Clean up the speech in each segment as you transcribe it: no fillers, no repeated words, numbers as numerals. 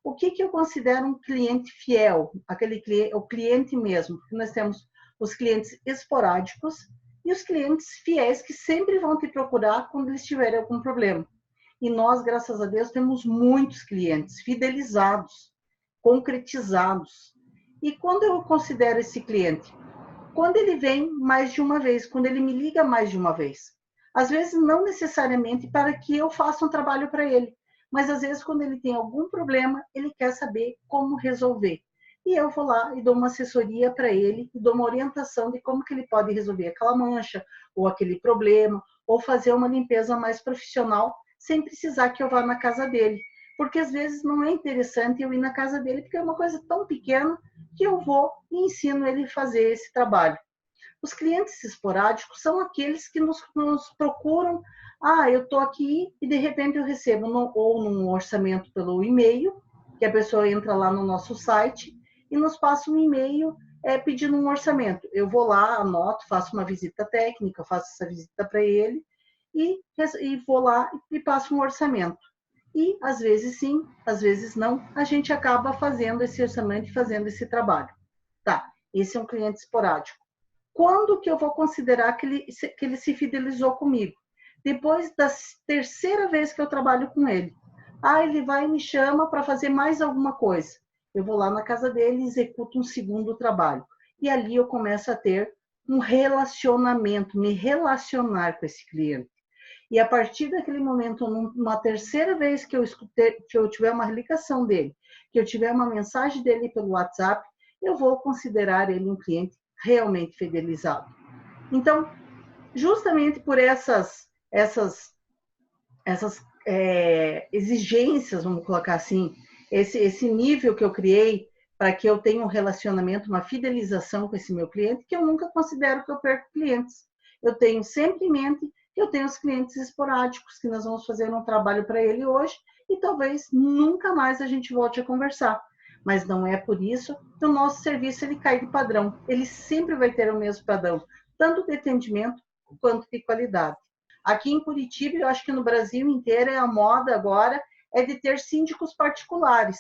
O que eu considero um cliente fiel? O cliente mesmo. Porque nós temos os clientes esporádicos e os clientes fiéis que sempre vão te procurar quando eles tiverem algum problema. E nós, graças a Deus, temos muitos clientes fidelizados, concretizados. E quando eu considero esse cliente? Quando ele vem mais de uma vez, quando ele me liga mais de uma vez. Às vezes, não necessariamente para que eu faça um trabalho para ele, mas às vezes, quando ele tem algum problema, ele quer saber como resolver. E eu vou lá e dou uma assessoria para ele, e dou uma orientação de como que ele pode resolver aquela mancha, ou aquele problema, ou fazer uma limpeza mais profissional, sem precisar que eu vá na casa dele. Porque às vezes não é interessante eu ir na casa dele, porque é uma coisa tão pequena que eu vou e ensino ele a fazer esse trabalho. Os clientes esporádicos são aqueles que nos procuram. Eu estou aqui e de repente eu recebo ou num orçamento pelo e-mail, que a pessoa entra lá no nosso site e nos passa um e-mail pedindo um orçamento. Eu vou lá, anoto, faço uma visita técnica, faço essa visita para ele e vou lá e passo um orçamento. E às vezes sim, às vezes não, a gente acaba fazendo esse orçamento e fazendo esse trabalho. Tá, esse é um cliente esporádico. Quando que eu vou considerar que ele se fidelizou comigo? Depois da terceira vez que eu trabalho com ele. Ele vai e me chama para fazer mais alguma coisa. Eu vou lá na casa dele e executo um segundo trabalho. E ali eu começo a ter um relacionamento, me relacionar com esse cliente. E a partir daquele momento, numa terceira vez que eu tiver uma ligação dele, que eu tiver uma mensagem dele pelo WhatsApp, eu vou considerar ele um cliente realmente fidelizado. Então, justamente por essas exigências, vamos colocar assim, esse nível que eu criei para que eu tenha um relacionamento, uma fidelização com esse meu cliente, que eu nunca considero que eu perco clientes. Eu tenho sempre em mente que eu tenho os clientes esporádicos, que nós vamos fazer um trabalho para ele hoje e talvez nunca mais a gente volte a conversar. Mas não é por isso que o nosso serviço ele cai de padrão. Ele sempre vai ter o mesmo padrão, tanto de atendimento quanto de qualidade. Aqui em Curitiba, eu acho que no Brasil inteiro, a moda agora é de ter síndicos particulares.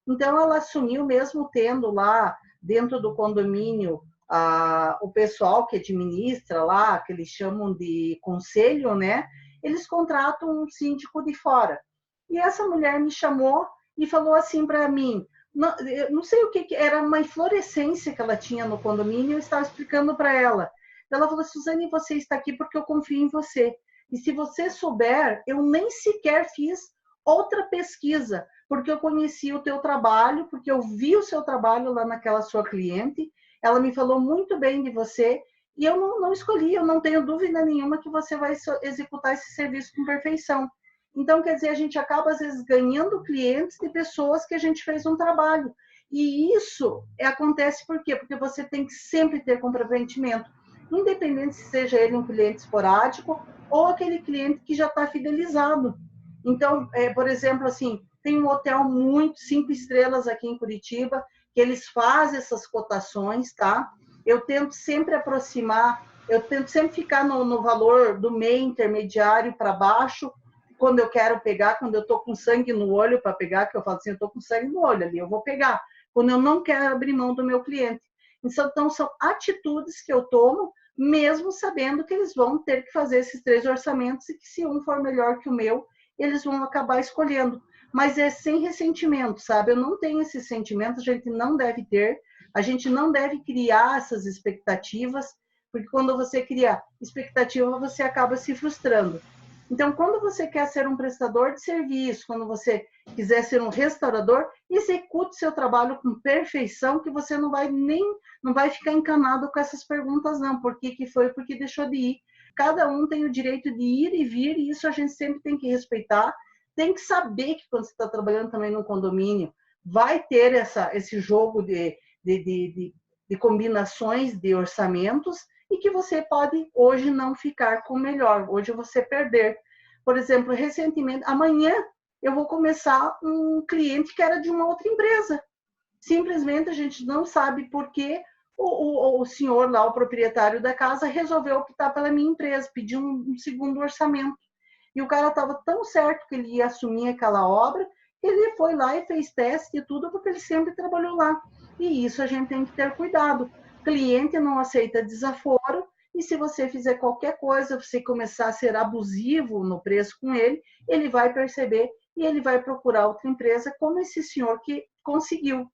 Então, ela assumiu, mesmo tendo lá dentro do condomínio o pessoal que administra lá, que eles chamam de conselho, né? Eles contratam um síndico de fora. E essa mulher me chamou e falou assim para mim, não sei o que era, uma inflorescência que ela tinha no condomínio, eu estava explicando para ela. Ela falou, Suzane, você está aqui porque eu confio em você. E se você souber, eu nem sequer fiz outra pesquisa, porque eu conheci o teu trabalho, porque eu vi o seu trabalho lá naquela sua cliente, ela me falou muito bem de você, e eu não escolhi, eu não tenho dúvida nenhuma que você vai executar esse serviço com perfeição. Então, quer dizer, a gente acaba, às vezes, ganhando clientes de pessoas que a gente fez um trabalho. E isso acontece por quê? Porque você tem que sempre ter comprometimento, independente se seja ele um cliente esporádico ou aquele cliente que já está fidelizado. Então, por exemplo, assim, tem um hotel muito 5 estrelas aqui em Curitiba, que eles fazem essas cotações, tá? Eu tento sempre aproximar, eu tento sempre ficar no valor do meio intermediário para baixo, quando eu quero pegar, quando eu estou com sangue no olho para pegar, que eu falo assim, eu estou com sangue no olho ali, eu vou pegar. Quando eu não quero abrir mão do meu cliente. Então, são atitudes que eu tomo, mesmo sabendo que eles vão ter que fazer esses 3 orçamentos e que se um for melhor que o meu, eles vão acabar escolhendo. Mas é sem ressentimento, sabe? Eu não tenho esse sentimento, a gente não deve ter, a gente não deve criar essas expectativas, porque quando você cria expectativa, você acaba se frustrando. Então, quando você quer ser um prestador de serviço, quando você quiser ser um restaurador, execute seu trabalho com perfeição, que você não vai ficar encanado com essas perguntas, não. Por que foi? Por que deixou de ir? Cada um tem o direito de ir e vir, e isso a gente sempre tem que respeitar. Tem que saber que quando você está trabalhando também no condomínio, vai ter esse jogo de combinações de orçamentos, e que você pode hoje não ficar com o melhor, hoje você perder. Por exemplo, recentemente, amanhã eu vou começar um cliente que era de uma outra empresa. Simplesmente a gente não sabe por que o senhor lá, o proprietário da casa, resolveu optar pela minha empresa, pediu um segundo orçamento. E o cara estava tão certo que ele ia assumir aquela obra, ele foi lá e fez teste e tudo, porque ele sempre trabalhou lá. E isso a gente tem que ter cuidado. Cliente não aceita desaforo, e se você fizer qualquer coisa, você começar a ser abusivo no preço com ele, ele vai perceber e ele vai procurar outra empresa, como esse senhor que conseguiu.